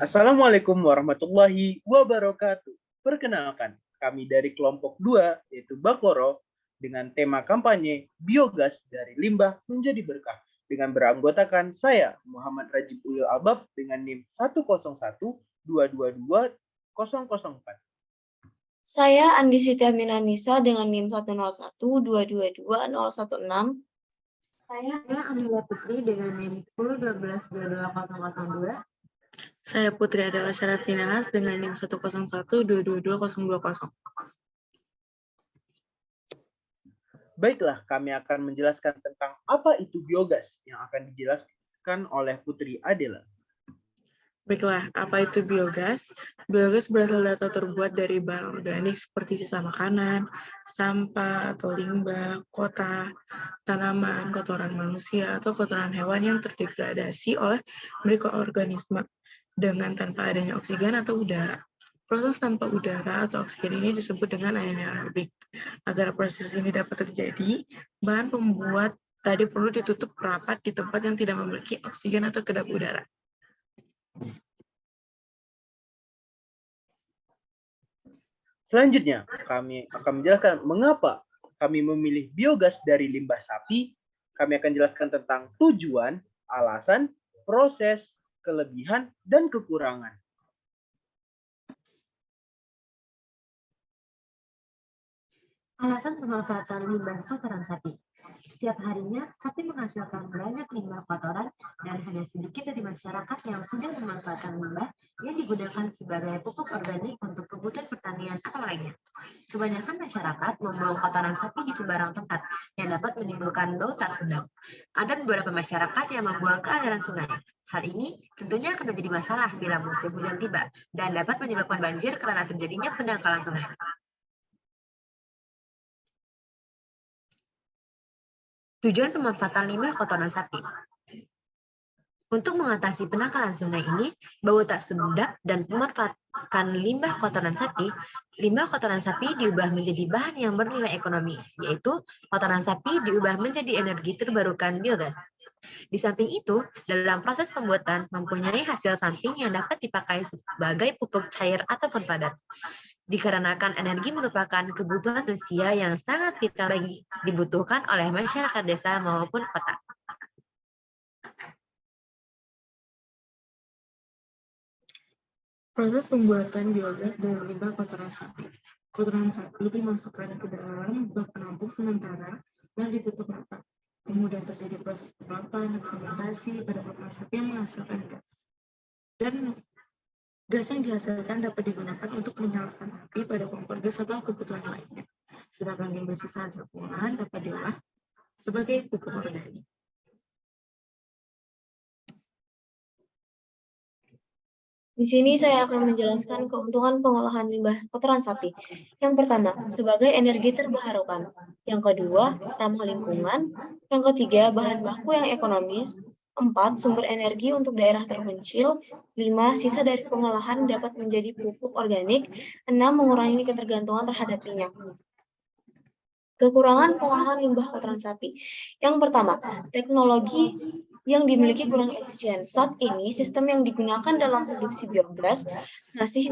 Assalamualaikum warahmatullahi wabarakatuh. Perkenalkan, kami dari kelompok 2, yaitu Bakoro, dengan tema kampanye Biogas dari Limbah Menjadi Berkah, dengan beranggotakan saya, Muhammad Rajib Ulil Albab, dengan NIM 101222004. Saya Andi Siti Aminanisa dengan NIM 101222016. Saya Amila Putri dengan NIM 1012222002. Saya Putri adalah Syarafina Has dengan NIM 101222020. Baiklah, kami akan menjelaskan tentang apa itu biogas yang akan dijelaskan oleh Putri Adela. Baiklah, apa itu biogas? Biogas berasal atau terbuat dari bahan organik seperti sisa makanan, sampah atau limbah, kota, tanaman, kotoran manusia, atau kotoran hewan yang terdegradasi oleh mikroorganisme dengan tanpa adanya oksigen atau udara. Proses tanpa udara atau oksigen ini disebut dengan anaerobik. Agar proses ini dapat terjadi, bahan pembuat tadi perlu ditutup rapat di tempat yang tidak memiliki oksigen atau kedap udara. Selanjutnya, kami akan menjelaskan mengapa kami memilih biogas dari limbah sapi. Kami akan jelaskan tentang tujuan, alasan, proses, kelebihan, dan kekurangan. Alasan pemanfaatan limbah kotoran sapi. Setiap harinya, sapi menghasilkan banyak limbah kotoran dan hanya sedikit dari masyarakat yang sudah memanfaatkan limbah yang digunakan sebagai pupuk organik untuk kebutuhan pertanian atau lainnya. Kebanyakan masyarakat membuang kotoran sapi di sembarang tempat yang dapat menimbulkan bau tak sedap. Ada beberapa masyarakat yang membuang ke aliran sungai. Hal ini tentunya akan menjadi masalah bila musim hujan tiba dan dapat menyebabkan banjir karena terjadinya pendangkalan sungai. Tujuan pemanfaatan limbah kotoran sapi. Untuk mengatasi penangkalan sungai ini, bau tak sedap dan pemanfaatan limbah kotoran sapi diubah menjadi bahan yang bernilai ekonomi, yaitu kotoran sapi diubah menjadi energi terbarukan biogas. Di samping itu, dalam proses pembuatan mempunyai hasil samping yang dapat dipakai sebagai pupuk cair ataupun padat. Dikarenakan energi merupakan kebutuhan manusia yang sangat vital dibutuhkan oleh masyarakat desa maupun kota. Proses pembuatan biogas dari limbah kotoran sapi. Kotoran sapi dimasukkan ke dalam bak penampung sementara dan ditutup rapat. Kemudian terjadi proses pengapan dan fermentasi pada kotoran sapi yang menghasilkan gas. Dan gas yang dihasilkan dapat digunakan untuk menyalakan api pada kompor gas atau kebutuhan lainnya. Sedangkan limbah sisa hasil pengolahan dapat diolah sebagai pupuk organik. Di sini saya akan menjelaskan keuntungan pengolahan limbah kotoran sapi. Yang pertama, sebagai energi terbarukan. Yang kedua, ramah lingkungan. Yang ketiga, bahan baku yang ekonomis. 4. Sumber energi untuk daerah terpencil. 5. Sisa dari pengolahan dapat menjadi pupuk organik. 6. Mengurangi ketergantungan terhadap minyak. Kekurangan pengolahan limbah kotoran sapi. Yang pertama, teknologi yang dimiliki kurang efisien. Saat ini, sistem yang digunakan dalam produksi biogas masih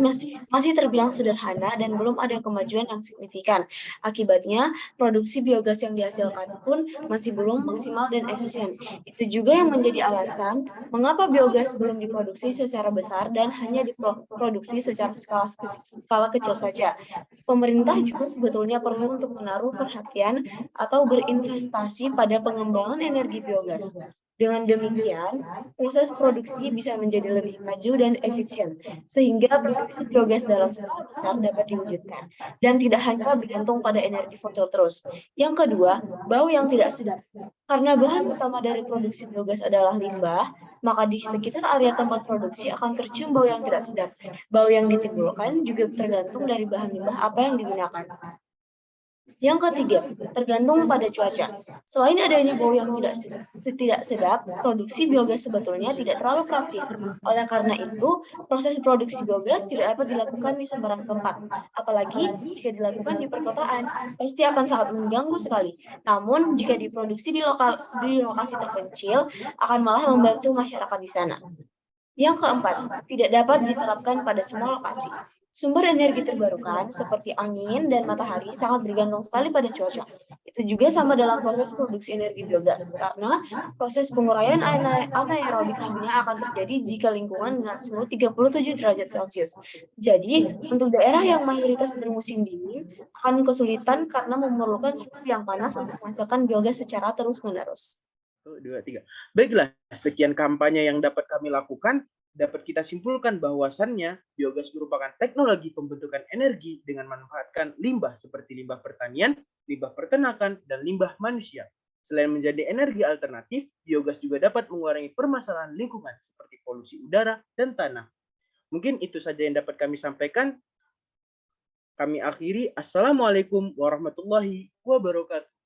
terbilang sederhana dan belum ada kemajuan yang signifikan. Akibatnya, produksi biogas yang dihasilkan pun masih belum maksimal dan efisien. Itu juga yang menjadi alasan mengapa biogas belum diproduksi secara besar dan hanya diproduksi secara skala kecil saja. Pemerintah juga sebetulnya perlu untuk menaruh perhatian atau berinvestasi pada pengembangan energi biogas. Dengan demikian, proses produksi bisa menjadi lebih maju dan efisien, sehingga produksi biogas dalam skala besar dapat diwujudkan, dan tidak hanya bergantung pada energi fosil terus. Yang kedua, bau yang tidak sedap. Karena bahan utama dari produksi biogas adalah limbah, maka di sekitar area tempat produksi akan tercium bau yang tidak sedap. Bau yang ditimbulkan juga tergantung dari bahan limbah apa yang digunakan. Yang ketiga, tergantung pada cuaca. Selain adanya bau yang tidak sedap, produksi biogas sebetulnya tidak terlalu praktis. Oleh karena itu, proses produksi biogas tidak dapat dilakukan di sembarang tempat. Apalagi jika dilakukan di perkotaan, pasti akan sangat mengganggu sekali. Namun, jika diproduksi di lokasi terpencil, akan malah membantu masyarakat di sana. Yang keempat, tidak dapat diterapkan pada semua lokasi. Sumber energi terbarukan seperti angin dan matahari sangat bergantung sekali pada cuaca. Itu juga sama dalam proses produksi energi biogas, karena proses penguraian anaerobik hanya akan terjadi jika lingkungan dengan suhu 37 derajat Celcius. Jadi, untuk daerah yang mayoritas bermusim dingin, akan kesulitan karena memerlukan suhu yang panas untuk menghasilkan biogas secara terus-menerus. 1, 2, 3. Baiklah, sekian kampanye yang dapat kami lakukan. Dapat kita simpulkan bahwasannya biogas merupakan teknologi pembentukan energi dengan memanfaatkan limbah seperti limbah pertanian, limbah peternakan, dan limbah manusia. Selain menjadi energi alternatif, biogas juga dapat mengurangi permasalahan lingkungan seperti polusi udara dan tanah. Mungkin itu saja yang dapat kami sampaikan. Kami akhiri. Assalamualaikum warahmatullahi wabarakatuh.